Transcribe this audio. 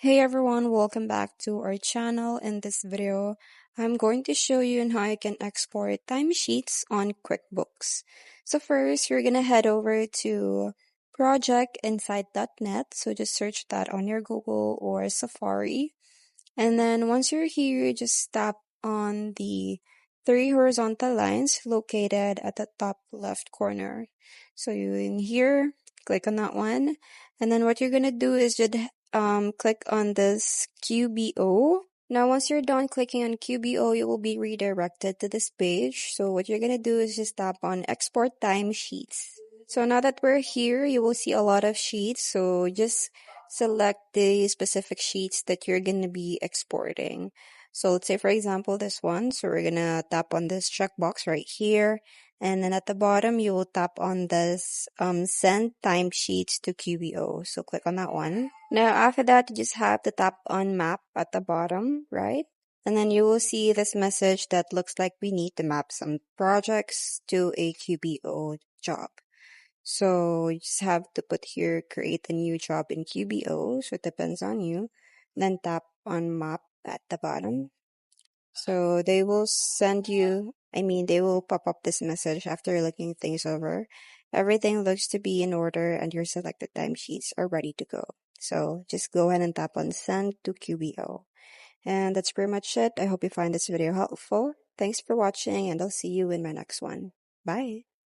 Hey everyone, welcome back to our channel. In this video, I'm going to show you on how you can export timesheets on QuickBooks. So first, you're going to head over to projectinsight.net. So just search that on your Google or Safari. And then once you're here, just tap on the three horizontal lines located at the top left corner. So you in here, click on that one. And then what you're going to do is just click on this QBO. Now, once you're done clicking on QBO, you will be redirected to this page. So what you're going to do is just tap on Export Timesheets. So now that we're here, you will see a lot of sheets. So just select the specific sheets that you're going to be exporting. So let's say, for example, this one. So we're going to tap on this checkbox right here. And then at the bottom, you will tap on this Send Timesheets to QBO. So click on that one. Now, after that, you just have to tap on Map at the bottom, right? And then you will see this message that looks like we need to map some projects to a QBO job. So you just have to put here, create a new job in QBO. So it depends on you. Then tap on Map at the bottom. So they will they will pop up this message after looking things over. Everything looks to be in order and your selected timesheets are ready to go. So just go ahead and tap on Send to QBO. And that's pretty much it. I hope you find this video helpful. Thanks for watching and I'll see you in my next one. Bye.